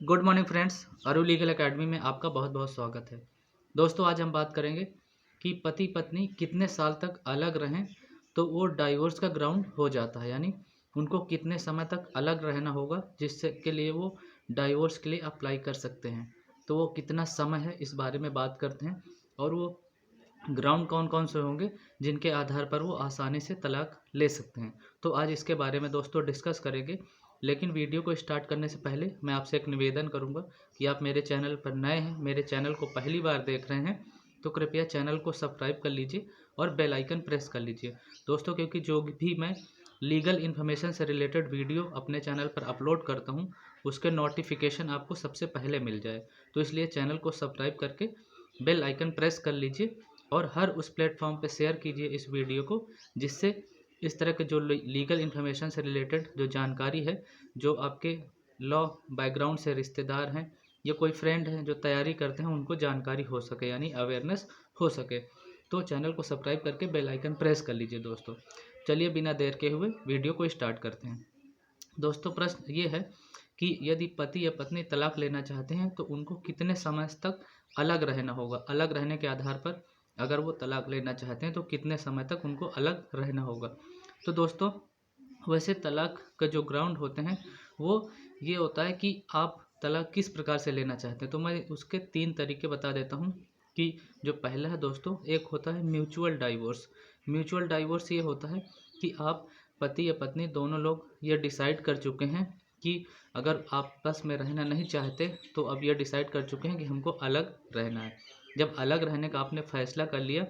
Good morning friends, अरु legal academy में आपका बहुत बहुत स्वागत है। दोस्तों, आज हम बात करेंगे कि पति पत्नी कितने साल तक अलग रहें तो वो डाइवोर्स का ग्राउंड हो जाता है। यानी उनको कितने समय तक अलग रहना होगा जिससे के लिए वो डाइवोर्स के लिए अप्लाई कर सकते हैं। तो वो कितना समय है, इस बारे में बात करते हैं। और वो ग्राउंड कौन कौन से होंगे जिनके आधार पर वो आसानी से तलाक ले सकते हैं। तो आज इसके बारे में दोस्तों डिस्कस करेंगे। लेकिन वीडियो को स्टार्ट करने से पहले मैं आपसे एक निवेदन करूंगा कि आप मेरे चैनल पर नए हैं, मेरे चैनल को पहली बार देख रहे हैं, तो कृपया चैनल को सब्सक्राइब कर लीजिए और बेल आइकन प्रेस कर लीजिए दोस्तों, क्योंकि जो भी मैं लीगल इन्फॉर्मेशन से रिलेटेड वीडियो अपने चैनल पर अपलोड करता हूं उसके नोटिफिकेशन आपको सबसे पहले मिल जाए। तो इसलिए चैनल को सब्सक्राइब करके बेल आइकन प्रेस कर लीजिए और हर उस प्लेटफॉर्म पर शेयर कीजिए इस वीडियो को, जिससे इस तरह के जो लीगल इन्फॉर्मेशन से रिलेटेड जो जानकारी है, जो आपके लॉ बैकग्राउंड से रिश्तेदार हैं या कोई फ्रेंड हैं जो तैयारी करते हैं, उनको जानकारी हो सके, यानी अवेयरनेस हो सके। तो चैनल को सब्सक्राइब करके बेल आइकन प्रेस कर लीजिए दोस्तों। चलिए बिना देर के हुए वीडियो को स्टार्ट करते हैं। दोस्तों, प्रश्न ये है कि यदि पति या पत्नी तलाक लेना चाहते हैं तो उनको कितने समय तक अलग रहना होगा। अलग रहने के आधार पर अगर वो तलाक लेना चाहते हैं तो कितने समय तक उनको अलग रहना होगा। तो दोस्तों, वैसे तलाक का जो ग्राउंड होते हैं वो ये होता है कि आप तलाक किस प्रकार से लेना चाहते हैं। तो मैं उसके 3 तरीके बता देता हूँ कि जो पहला है दोस्तों, एक होता है म्यूचुअल डाइवोर्स। म्यूचुअल डाइवोर्स ये होता है कि आप पति या पत्नी दोनों लोग ये डिसाइड कर चुके हैं कि अगर आपस में रहना नहीं चाहते तो अब ये डिसाइड कर चुके हैं कि हमको अलग रहना है। जब अलग रहने का आपने फैसला कर लिया,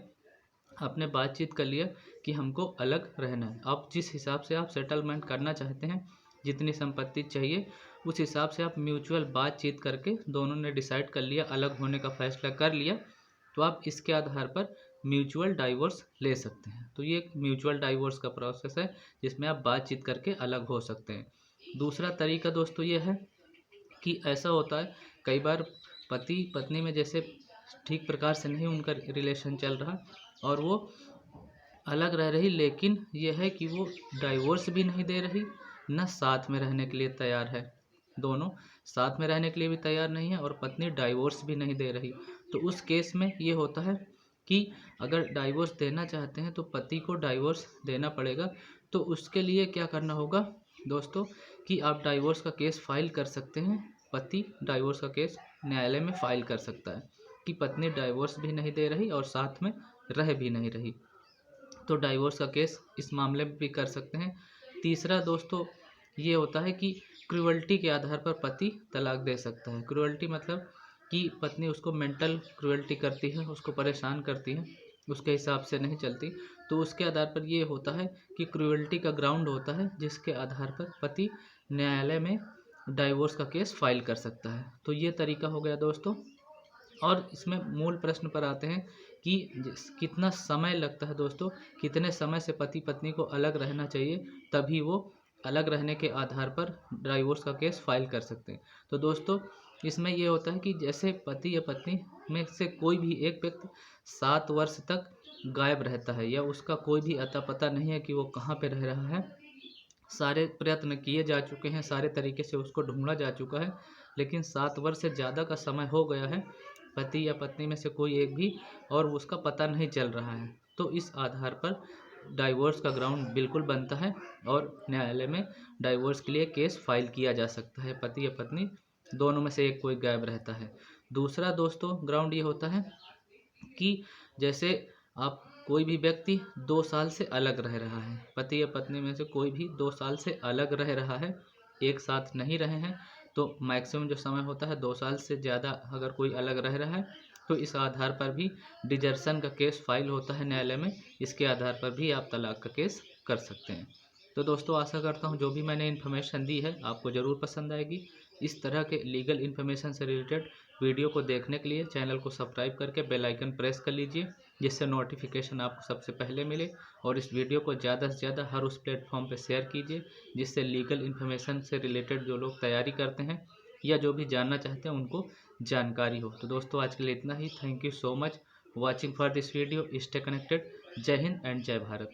आपने बातचीत कर लिया कि हमको अलग रहना है, आप जिस हिसाब से आप सेटलमेंट करना चाहते हैं, जितनी संपत्ति चाहिए उस हिसाब से आप म्यूचुअल बातचीत करके दोनों ने डिसाइड कर लिया, अलग होने का फैसला कर लिया, तो आप इसके आधार पर म्यूचुअल डाइवोर्स ले सकते हैं। तो ये एक म्यूचुअल डाइवोर्स का प्रोसेस है जिसमें आप बातचीत करके अलग हो सकते हैं। दूसरा तरीका दोस्तों ये है कि ऐसा होता है कई बार पति पत्नी में जैसे ठीक प्रकार से नहीं उनका रिलेशन चल रहा और वो अलग रह रही, लेकिन यह है कि वो डाइवोर्स भी नहीं दे रही, न साथ में रहने के लिए तैयार है। दोनों साथ में रहने के लिए भी तैयार नहीं है और पत्नी डाइवोर्स भी नहीं दे रही। तो उस केस में ये होता है कि अगर डाइवोर्स देना चाहते हैं तो पति को डाइवोर्स देना पड़ेगा। तो उसके लिए क्या करना होगा दोस्तों कि आप डाइवोर्स का केस फाइल कर सकते हैं। पति डाइवोर्स का केस न्यायालय में फाइल कर सकता है कि पत्नी डाइवोर्स भी नहीं दे रही और साथ में रह भी नहीं रही। तो डाइवोर्स का केस इस मामले में भी कर सकते हैं। तीसरा दोस्तों ये होता है कि क्रूअल्टी के आधार पर पति तलाक दे सकता है। क्रूअल्टी मतलब कि पत्नी उसको मेंटल क्रूअल्टी करती है, उसको परेशान करती है, उसके हिसाब से नहीं चलती, तो उसके आधार पर ये होता है कि क्रूअल्टी का ग्राउंड होता है जिसके आधार पर पति न्यायालय में डाइवोर्स का केस फाइल कर सकता है। तो ये तरीका हो गया दोस्तों। और इसमें मूल प्रश्न पर आते हैं कि कितना समय लगता है दोस्तों, कितने समय से पति पत्नी को अलग रहना चाहिए तभी वो अलग रहने के आधार पर डाइवोर्स का केस फाइल कर सकते हैं। तो दोस्तों, इसमें ये होता है कि जैसे पति या पत्नी में से कोई भी एक व्यक्ति 7 वर्ष तक गायब रहता है या उसका कोई भी अता पता नहीं है कि वो कहाँ पे रह रहा है, सारे प्रयत्न किए जा चुके हैं, सारे तरीके से उसको ढूंढा जा चुका है, लेकिन 7 वर्ष से ज़्यादा का समय हो गया है, पति या पत्नी में से कोई एक भी और उसका पता नहीं चल रहा है, तो इस आधार पर डाइवोर्स का ग्राउंड बिल्कुल बनता है और न्यायालय में डाइवोर्स के लिए केस फाइल किया जा सकता है। पति या पत्नी दोनों में से एक कोई गायब रहता है। दूसरा दोस्तों ग्राउंड ये होता है कि जैसे आप कोई भी व्यक्ति 2 साल से अलग रह रहा है, पति या पत्नी में से कोई भी 2 साल से अलग रह रहा है, एक साथ नहीं रहे हैं, तो मैक्सिमम जो समय होता है 2 साल से ज़्यादा अगर कोई अलग रह रहा है तो इस आधार पर भी डिजर्सन का केस फाइल होता है न्यायालय में। इसके आधार पर भी आप तलाक का केस कर सकते हैं। तो दोस्तों, आशा करता हूँ जो भी मैंने इन्फॉर्मेशन दी है आपको ज़रूर पसंद आएगी। इस तरह के लीगल इन्फॉर्मेशन से रिलेटेड वीडियो को देखने के लिए चैनल को सब्सक्राइब करके बेल आइकन प्रेस कर लीजिए, जिससे नोटिफिकेशन आपको सबसे पहले मिले। और इस वीडियो को ज़्यादा से ज़्यादा हर उस प्लेटफॉर्म पर शेयर कीजिए जिससे लीगल इन्फॉर्मेशन से रिलेटेड जो लोग तैयारी करते हैं या जो भी जानना चाहते हैं उनको जानकारी हो। तो दोस्तों, आज के लिए इतना ही। Thank you so much watching for this video. Stay connected. जय हिंद एंड जय भारत।